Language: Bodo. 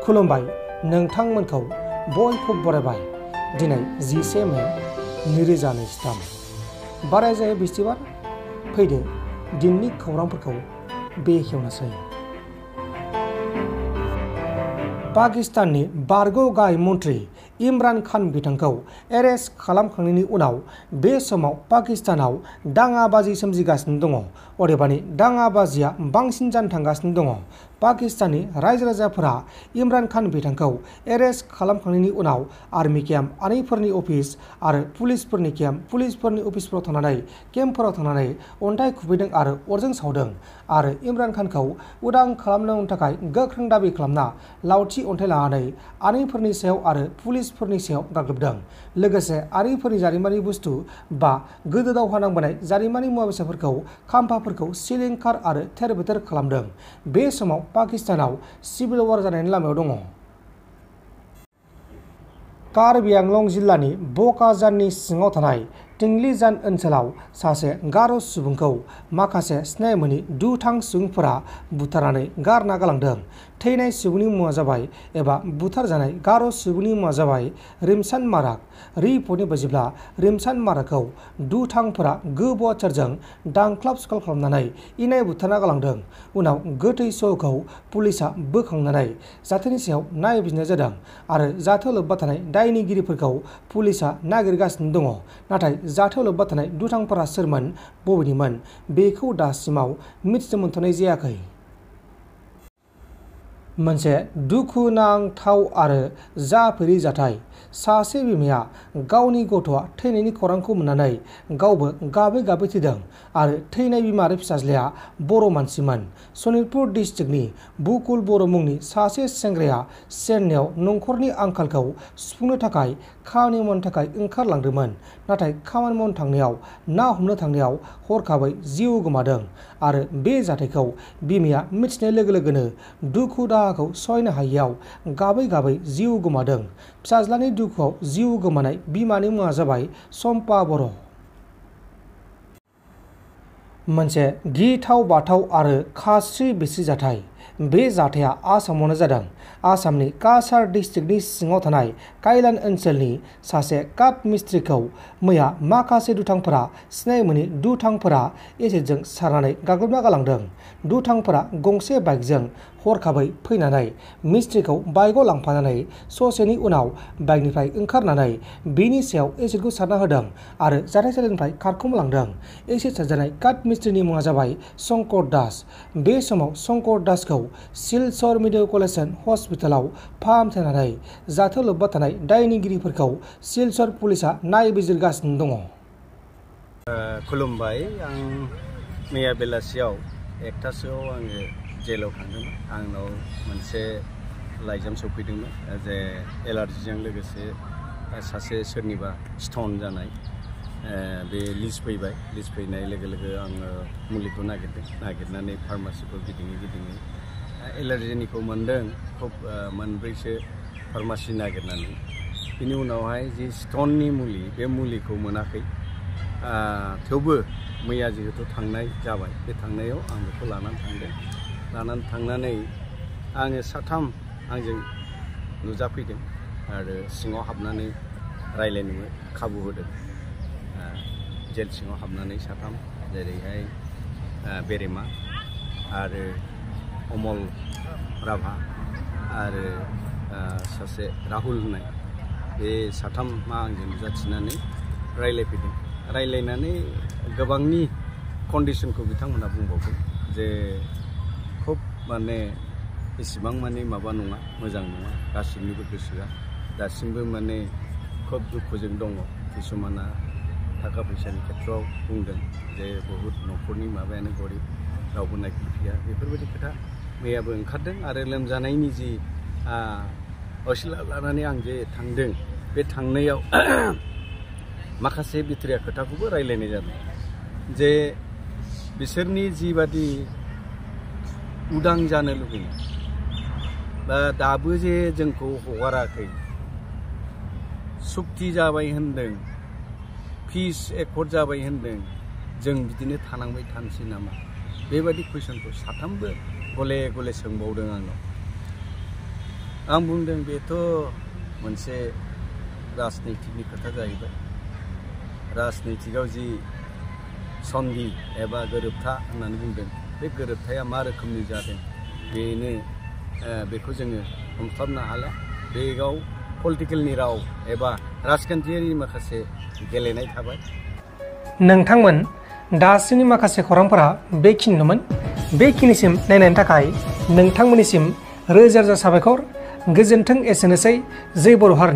खुलुमबाय नोंथांमोनखौ बयखौबो बरायबाय दिनै 11 मे 2023 बाराय जायो बिस्थिबार फैदो दिननि खौरांफोरखौ बेखेवनोसै। पाकिस्ताननि बारग' गाहाय मन्थ्रि इमरान खान बिथांखौ एरेस्ट खालामखांनायनि उनाव बे समाव पाकिस्तानाव दाङाबाजि सोमजिगासिनो दङ। अदेबानि दाङाबाजिया बांसिन जानो थांगासिनो दङ। पाकिस्ताननि रायजो राजाफोरा इमरान खान बिथांखौ एरेस्ट खालामखांनायनि उनाव आर्मि केम्प, आर्मिफोरनि अफिस आरो पुलिसफोरनि केम्प, पुलिसफोरनि अफिसफोराव थांनानै केम्पफोराव थांनानै अन्थाइ खुबैदों आरो अरजों सावदों आरो इमरान खानखौ उदां खालामनो थाखाय गोख्रों दाबि खालामना लावथि अन्थाइ लानानै आर्मिफोरनि सायाव आरो पुलिसफोरनि सायाव गाग्लोबदों। लोगोसे आर्मिफोरनि जारिमिनारि बुस्थु बा गोदो दावहा नांबोनाय जारिमिनारि मुवा बेसादफोरखौ खाम्फाफोरखौ सिलिंखार आरो थेर बेथेर खालामदों। बे समाव पाकिस्तानाव सिभिल वार जानायनि लामायाव दङ। कार्बि आंलं जिल्लानि बकाजाननि सिङाव थानाय टिंलिजान ओनसोलाव सासे गार' सुबुंखौ माखासे सिनाय मोनि दुथां सुबुंफोरा बुथारनानै गारना गालांदों। थैनाय सुबुंनि मुङा जाबाय एबा बुथारजानाय गार' सुबुंनि मुङा जाबाय रिमसान माराक। रिपर्टनि बायदिब्ला रिमसान माराकखौ दुथांफोरा गोबौआचारजों दांख्लाब सुख्लाब खालामनानै इनाय बुथारना गालांदों। उनाव गोथै सहखौ पुलिसा बोखांनानै जाथायनि सायाव नायबिजिरनाय जादों आरो जाथायाव लोब्बा थानाय दायनिगिरिफोरखौ पुलिसा नागिरगासिनो दङ। नाथाय जाथायाव लोब्बा थानाय दुथांफोरा सोरमोन, बबेनिमोन बेखौ दासिमाव मिथिनो मोनथ'नाय जायाखै। मोनसे दुखुनांथाव आरो जाफेरै जाथाय। सासे बिमाया गावनि गथ'आ थैनायनि खौरांखौ मोननानै गावबो गाबै गाबै थैदों आरो थैनाय बिमा आरो फिसाज्लाया बर' मानसिमोन। सनितपुर डिस्ट्रिक्टनि बुकुल बर' मुंनि सासे सेंग्राया चेन्नाईआव नखरनि आंखालखौ सुफुंनो थाखाय खामानि मावनो थाखाय ओंखारलांदोंमोन। नाथाय खामानि मावनो थांनायाव ना हमनो थांनायाव हरखाबै जिउ गोमादों आरो बे जाथायखौ बिमाया मिथिनाय लोगो लोगोनो दुखु दाहाखौ सहायनो हायैयाव गाबै गाबै जिउ गोमादों। फिसाज्लानि दुखुआव जिउ गोमानाय बिमानि मुङा जाबाय सम्पा बर'। मोनसे गिथाव बाथाव आरो खास्रि बिस्रि जाथाय। बे जाथाया आसामावनो जादों। आसामनि काछार डिस्ट्रिक्टनि सिङाव थानाय काइलान ओनसोलनि सासे काट मिस्ट्रिखौ मैया माखासे दुथांफोरा सिनाय मोनि दुथांफोरा एसिडजों सारनानै गाग्लोबना गालांदों। दुथांफोरा गंसे बाइकजों हरखाबै फैनानै मिस्ट्रिखौ बाइकआव लांफानानै ससेनि उनाव बाइकनिफ्राय ओंखारनानै बेनि सायाव एसिडखौ सारना होदों आरो जाथायसालिनिफ्राय खारखोमालांदों। एसिड सारजानाय काट मिस्ट्रिनि मुङा जाबाय शंकर दास। बे समाव शंकर दासखौ सिलचर मेडिकल हस्पिटालाव फाहामथायनानै जाथायाव लोब्बा थानाय दायनिगिरिफोरखौ सिलचर पुलिसा नायबिजिरगासिनो दङ। खुलुमबाय। आं मैया बेलासियाव 1टासोआव आङो जेलाव थांदोंमोन। आंनाव मोनसे लाइजाम सफैदोंमोन जे एलार्जिजों लोगोसे सासे सोरनिबा स्टन जानाय बे लिस्ट फैबाय। लिस्ट फैनाय लोगो लोगो आङो मुलिखौ नागिरनानै फार्मासिखौ गिदिङै एलार्जिनिखौ मोनदों खुब मोनब्रैसो फार्मासि नागिरनानै। बिनि उनावहाय जि स्टननि मुलि बे मुलिखौ मोनाखै। थेवबो मैया जिहेतु थांनाय जाबाय, बे थांनायाव आं बेखौ लानानै थांदों। लानानै थांनानै आङो साथाम आंजों नुजाफैदों आरो सिङाव हाबनानै रायज्लायनो खाबु होदों। जेल सिङाव हाबनानै साथाम, जेरैहाय बेरेमा आरो अमल राभा आरो सासे राहुल होननाय, बे साथामा आंजों नुजाथिनानै रायज्लायफैदों। रायज्लायनानै गोबांनि कन्डिसनखौ बिथांमोनहा बुंबावदों जे खुब माने इसिबां माने माबा नङा, मोजां नङा, गासिनिबो गोसोआ दासिमबो माने खुब दुखुजों दङ। किसुमाना थाखा फैसानि खेथ्रआव बुंदों जे बहुद न'खरनि माबायानो गरिब, रावबो नायफैया, बेफोरबायदि खोथा मैयाबो ओंखारदों। आरो लोमजानायनि जि असिला लानानै आं जे थांदों, बे थांनायाव माखासे बिथोरिया खोथाखौबो रायज्लायनाय जादों जे बिसोरनि जिबादि उदां जानो लुबैनाय बा दाबो जे जोंखौ हगाराखै, सुक्ति जाबाय होनदों, पिस एकर्ड जाबाय होनदों, जों बिदिनो थानांबाय थानोसै नामा, बेबायदि कुइसनखौ साथामबो गले गले सोंबावदों आंनाव। आं बुंदों बेथ' मोनसे राजनितिकनि खोथा जाहैबाय। राजनितिकआव जि सन्धि एबा गोरोबथा होननानै बुंदों, बे गोरोबथाया मा रोखोमनि जादों बेखौ जोङो हमस्लाबनो हाला। बेयाव पलिटिकेलनि राव एबा राजखान्थियारि माखासे गेलेनाय थाबाय। नोंथांमोन दासिमनि माखासे खौरांफोरा बेखिनिनोमोन। बेखिनिसिम नायनायनि थाखाय नोंथांमोननिसिम रोजा रोजा साबायखर। गोजोन्थों। एसेनोसै। जै बर' हारिनि।